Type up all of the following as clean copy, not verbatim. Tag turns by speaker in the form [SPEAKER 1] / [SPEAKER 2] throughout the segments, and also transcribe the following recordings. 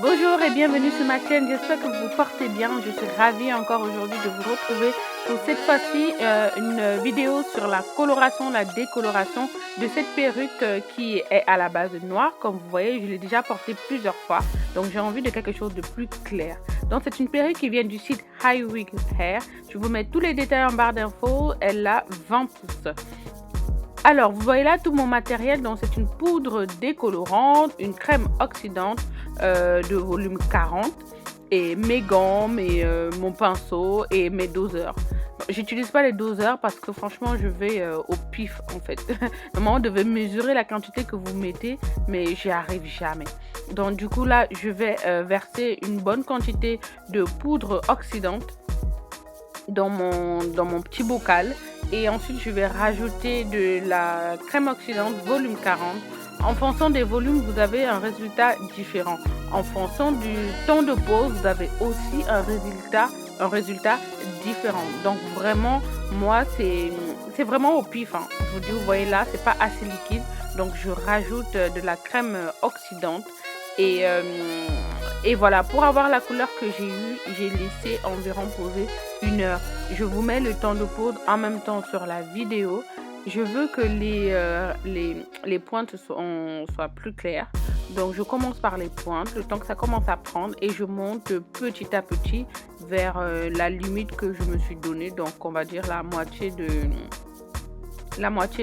[SPEAKER 1] Bonjour et bienvenue sur ma chaîne, j'espère que vous vous portez bien. Je suis ravie encore aujourd'hui de vous retrouver pour cette fois-ci une vidéo sur la coloration, la décoloration de cette perruque qui est à la base noire. Comme vous voyez, je l'ai déjà portée plusieurs fois, donc j'ai envie de quelque chose de plus clair. Donc c'est une perruque qui vient du site High Wig Hair. Je vous mets tous les détails en barre d'infos, elle a 20 pouces. Alors, vous voyez là tout mon matériel, donc c'est une poudre décolorante, une crème oxydante de volume 40 et mes gants, mon pinceau et mes doseurs. J'utilise pas les doseurs parce que franchement je vais au pif en fait. Normalement on devait mesurer la quantité que vous mettez, mais j'y arrive jamais. Donc du coup là je vais verser une bonne quantité de poudre oxydante dans mon petit bocal et ensuite je vais rajouter de la crème oxydante volume 40. En fonction des volumes vous avez un résultat différent. En fonction du temps de pose vous avez aussi un résultat différent. Donc vraiment moi c'est vraiment au pif hein. Je vous dis, vous voyez là c'est pas assez liquide, donc je rajoute de la crème oxydante et voilà, pour avoir la couleur que j'ai eue, j'ai laissé environ poser 1 heure. Je vous mets le temps de poudre en même temps sur la vidéo. Je veux que les pointes soient plus claires. Donc je commence par les pointes, le temps que ça commence à prendre et je monte petit à petit vers la limite que je me suis donnée. Donc on va dire la moitié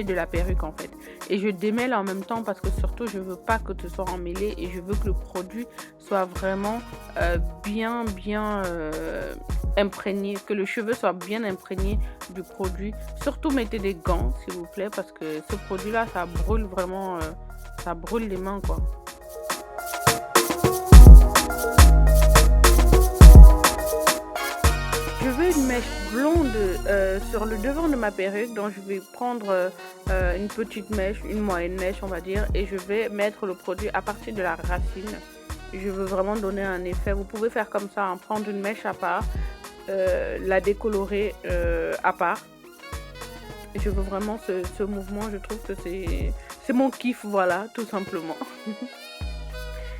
[SPEAKER 1] de la perruque en fait, et je démêle en même temps parce que surtout je veux pas que ce soit emmêlé et je veux que le produit soit vraiment bien imprégné, que le cheveu soit bien imprégné du produit. Surtout mettez des gants s'il vous plaît parce que ce produit là ça brûle vraiment, ça brûle les mains quoi. Je veux une mèche blonde sur le devant de ma perruque, donc je vais prendre une petite mèche, une moyenne mèche on va dire, et je vais mettre le produit à partir de la racine. Je veux vraiment donner un effet. Vous pouvez faire comme ça, hein, prendre une mèche à part, la décolorer à part. Je veux vraiment ce mouvement, je trouve que c'est mon kiff, voilà, tout simplement.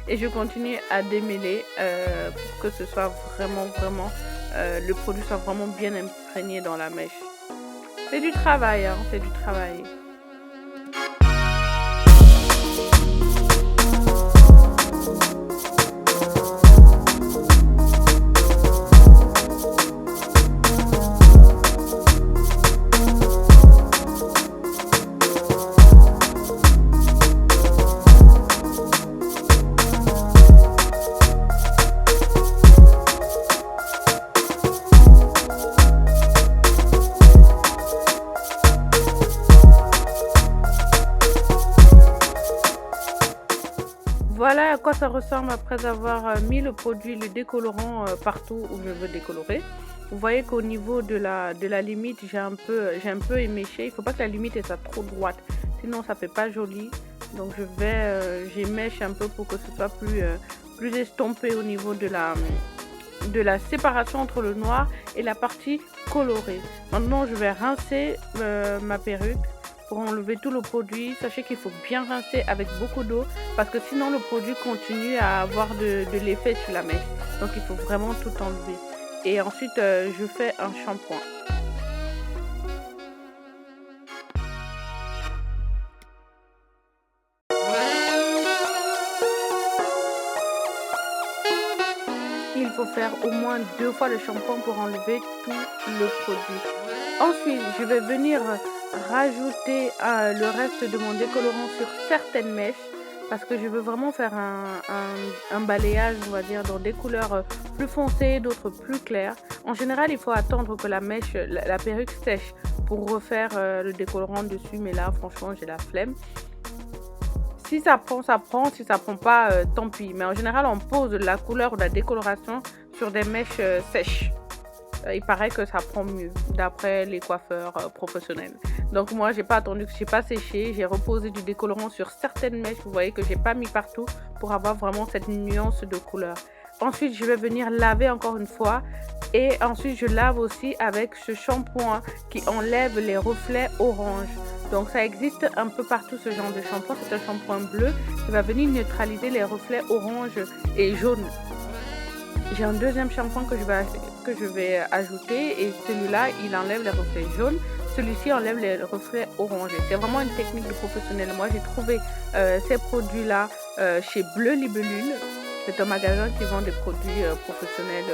[SPEAKER 1] Et je continue à démêler pour que ce soit vraiment le produit soit vraiment bien imprégné dans la mèche. C'est du travail, hein, c'est du travail. Voilà à quoi ça ressemble après avoir mis le produit, le décolorant partout où je veux décolorer. Vous voyez qu'au niveau de la limite, j'ai un peu éméché. Il ne faut pas que la limite soit trop droite, sinon ça fait pas joli. Donc j'émèche un peu pour que ce soit plus estompé au niveau de la séparation entre le noir et la partie colorée. Maintenant je vais rincer ma perruque pour enlever tout le produit. Sachez qu'il faut bien rincer avec beaucoup d'eau parce que sinon le produit continue à avoir de l'effet sur la mèche. Donc il faut vraiment tout enlever. Et ensuite je fais un shampoing. Il faut faire au moins 2 fois le shampoing pour enlever tout le produit. Ensuite, je vais venir rajouter le reste de mon décolorant sur certaines mèches parce que je veux vraiment faire un balayage, on va dire, dans des couleurs plus foncées, d'autres plus claires. En général, il faut attendre que la mèche, la perruque sèche pour refaire le décolorant dessus, mais là, franchement, j'ai la flemme. Si ça prend, ça prend. Si ça prend pas, tant pis. Mais en général, on pose la couleur ou la décoloration sur des mèches sèches. Il paraît que ça prend mieux d'après les coiffeurs professionnels. Donc moi j'ai pas attendu, que j'ai pas séché, j'ai reposé du décolorant sur certaines mèches. Vous voyez que j'ai pas mis partout pour avoir vraiment cette nuance de couleur. Ensuite je vais venir laver encore une fois et ensuite je lave aussi avec ce shampoing qui enlève les reflets orange. Donc ça existe un peu partout ce genre de shampoing. C'est un shampoing bleu qui va venir neutraliser les reflets orange et jaune. J'ai un deuxième shampoing que je vais ajouter et celui-là, il enlève les reflets jaunes. Celui-ci enlève les reflets orangés. C'est vraiment une technique de professionnel. Moi, j'ai trouvé ces produits-là chez Bleu Libellule. C'est un magasin qui vend des produits professionnels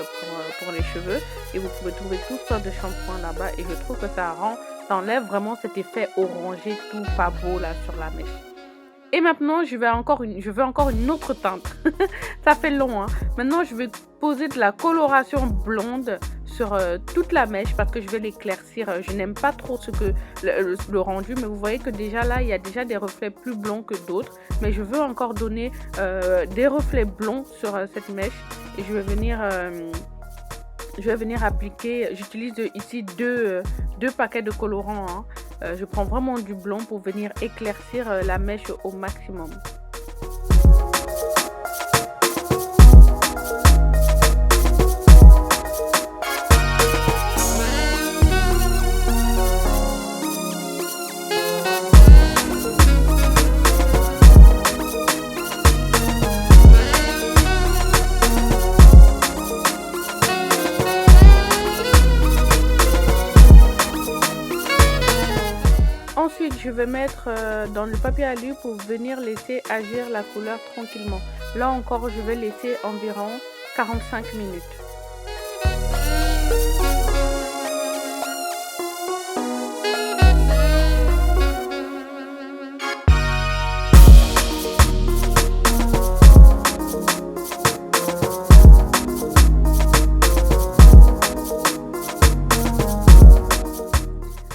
[SPEAKER 1] pour les cheveux. Et vous pouvez trouver toutes sortes de shampoings là-bas. Et je trouve que ça enlève vraiment cet effet orangé tout pas beau là sur la mèche. Et maintenant, je veux encore une autre teinte. Ça fait long, hein. Maintenant, je vais poser de la coloration blonde sur toute la mèche parce que je vais l'éclaircir. Je n'aime pas trop le rendu, mais vous voyez que déjà là, il y a déjà des reflets plus blonds que d'autres. Mais je veux encore donner des reflets blonds sur cette mèche. Et je vais venir appliquer, j'utilise ici deux paquets de colorants, hein. Je prends vraiment du blond pour venir éclaircir la mèche au maximum. Ensuite, je vais mettre dans le papier alu pour venir laisser agir la couleur tranquillement. Là encore, je vais laisser environ 45 minutes.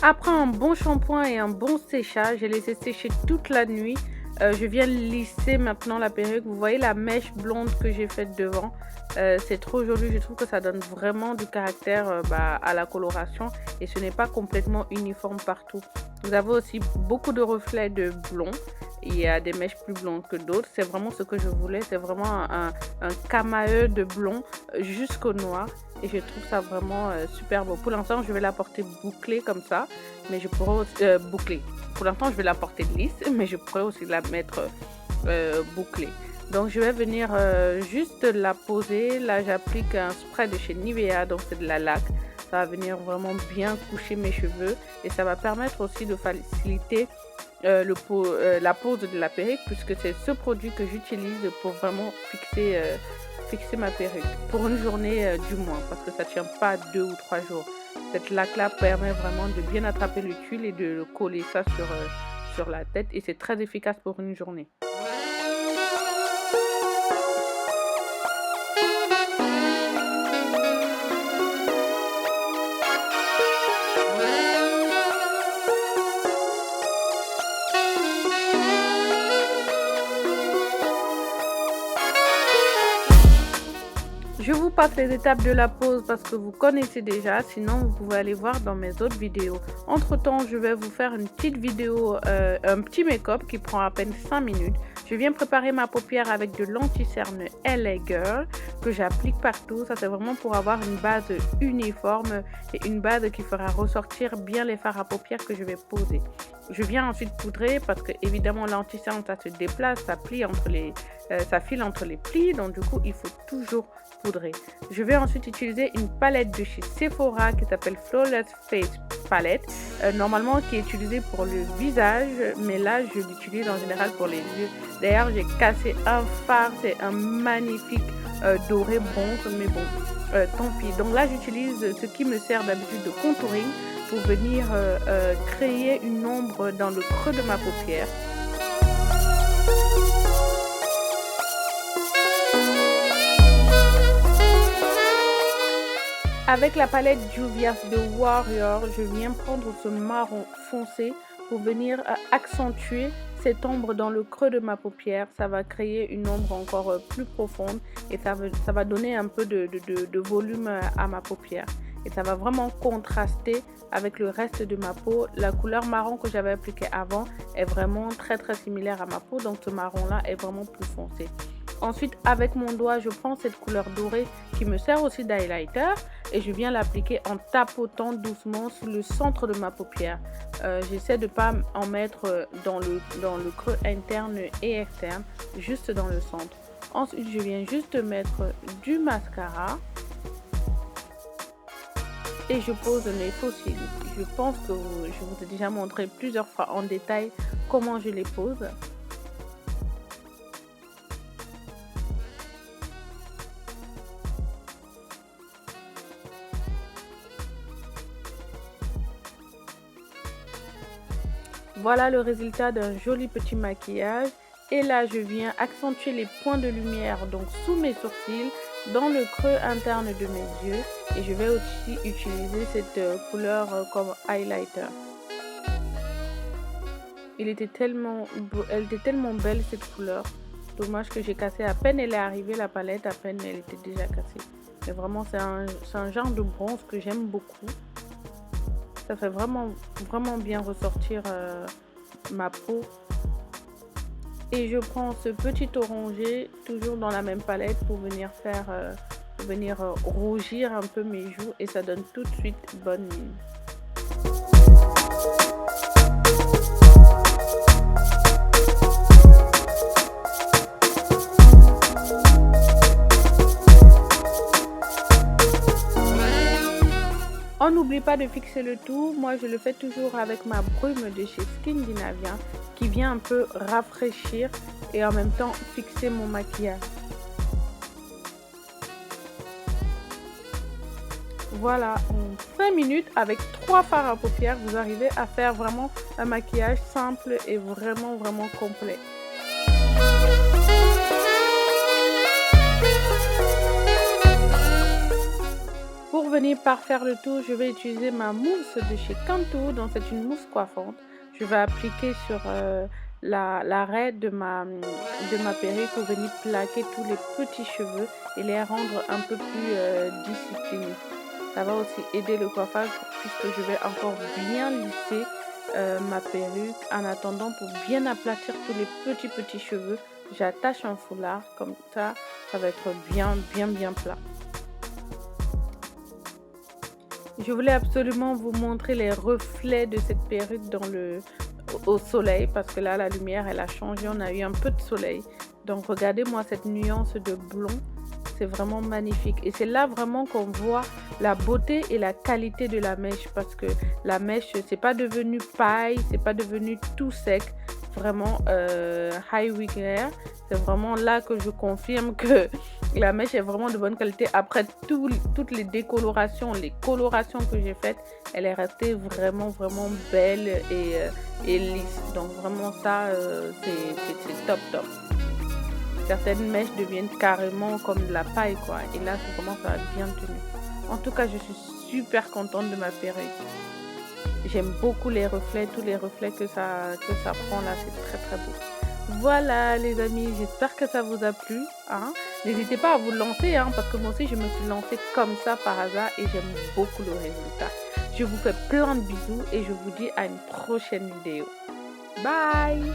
[SPEAKER 1] Après un bon shampoing et un bon séchage, j'ai laissé sécher toute la nuit. Je viens lisser maintenant la perruque. Vous voyez la mèche blonde que j'ai faite devant. C'est trop joli. Je trouve que ça donne vraiment du caractère à la coloration. Et ce n'est pas complètement uniforme partout. Vous avez aussi beaucoup de reflets de blond. Il y a des mèches plus blondes que d'autres. C'est vraiment ce que je voulais. C'est vraiment un camailleux de blond jusqu'au noir. Et je trouve ça vraiment super beau. Pour l'instant, je vais la porter bouclée comme ça. Mais je pourrais aussi, bouclée. Pour l'instant, je vais la porter lisse. Mais je pourrais aussi la mettre bouclée. Donc, je vais venir juste la poser. Là, j'applique un spray de chez Nivea. Donc, c'est de la laque. Ça va venir vraiment bien coucher mes cheveux. Et ça va permettre aussi de faciliter la pose de la perruque. Puisque c'est ce produit que j'utilise pour vraiment fixer ma perruque pour une journée du moins, parce que ça ne tient pas 2 ou 3 jours. Cette laque-là permet vraiment de bien attraper le tuile et de coller ça sur la tête. Et c'est très efficace pour une journée. Je vous passe les étapes de la pose parce que vous connaissez déjà, sinon vous pouvez aller voir dans mes autres vidéos. Entre temps, je vais vous faire une petite vidéo, un petit make-up qui prend à peine 5 minutes. Je viens préparer ma paupière avec de l'anti-cerne LA Girl que j'applique partout. Ça c'est vraiment pour avoir une base uniforme et une base qui fera ressortir bien les fards à paupières que je vais poser. Je viens ensuite poudrer parce que évidemment l'anti-cerne ça se déplace, ça file entre les plis, donc du coup il faut toujours poudrer. Je vais ensuite utiliser une palette de chez Sephora qui s'appelle Flawless Face Palette, normalement qui est utilisée pour le visage, mais là je l'utilise en général pour les yeux. D'ailleurs j'ai cassé un fard, c'est un magnifique doré bronze, mais bon, tant pis. Donc là j'utilise ce qui me sert d'habitude de contouring pour venir créer une ombre dans le creux de ma paupière. Avec la palette Juvia's de Warrior, je viens prendre ce marron foncé pour venir accentuer cette ombre dans le creux de ma paupière. Ça va créer une ombre encore plus profonde et ça va donner un peu de volume à ma paupière. Et ça va vraiment contraster avec le reste de ma peau. La couleur marron que j'avais appliquée avant est vraiment très très similaire à ma peau. Donc ce marron là est vraiment plus foncé. Ensuite, avec mon doigt, je prends cette couleur dorée qui me sert aussi d'highlighter et je viens l'appliquer en tapotant doucement sur le centre de ma paupière. J'essaie de ne pas en mettre dans le creux interne et externe, juste dans le centre. Ensuite, je viens juste mettre du mascara et je pose mes faux cils. Je pense que je vous ai déjà montré plusieurs fois en détail comment je les pose. Voilà le résultat d'un joli petit maquillage. Et là, je viens accentuer les points de lumière donc sous mes sourcils, dans le creux interne de mes yeux. Et je vais aussi utiliser cette couleur comme highlighter. Elle était tellement belle cette couleur. Dommage que j'ai cassé à peine elle est arrivée la palette, à peine elle était déjà cassée. Mais vraiment c'est un genre de bronze que j'aime beaucoup. Ça fait vraiment bien ressortir ma peau. Et je prends ce petit orangé toujours dans la même palette pour venir rougir un peu mes joues et ça donne tout de suite bonne mine. On n'oublie pas de fixer le tout. Moi, je le fais toujours avec ma brume de chez Skindinavien qui vient un peu rafraîchir et en même temps fixer mon maquillage. Voilà, en 5 minutes avec 3 fards à paupières, vous arrivez à faire vraiment un maquillage simple et vraiment complet. Pour venir parfaire le tout, je vais utiliser ma mousse de chez Cantu, donc c'est une mousse coiffante. Je vais appliquer sur l'arrêt de ma perruque pour venir plaquer tous les petits cheveux et les rendre un peu plus disciplinés. Ça va aussi aider le coiffage puisque je vais encore bien lisser ma perruque. En attendant, pour bien aplatir tous les petits cheveux, j'attache un foulard comme ça, ça va être bien plat. Je voulais absolument vous montrer les reflets de cette perruque au soleil parce que là la lumière elle a changé, on a eu un peu de soleil. Donc regardez-moi cette nuance de blond, c'est vraiment magnifique. Et c'est là vraiment qu'on voit la beauté et la qualité de la mèche parce que la mèche c'est pas devenu paille, c'est pas devenu tout sec. Vraiment high wig hair, c'est vraiment là que je confirme que la mèche est vraiment de bonne qualité. Après toutes les décolorations, les colorations que j'ai faites, elle est restée vraiment belle et lisse. Donc vraiment ça c'est top. Certaines mèches deviennent carrément comme de la paille quoi. Et là c'est vraiment ça a bien tenu. En tout cas je suis super contente de ma perruque. J'aime beaucoup les reflets, tous les reflets que ça prend là, c'est très beau. Voilà les amis, j'espère que ça vous a plu. Hein. N'hésitez pas à vous lancer, parce que moi aussi je me suis lancée comme ça par hasard et j'aime beaucoup le résultat. Je vous fais plein de bisous et je vous dis à une prochaine vidéo. Bye!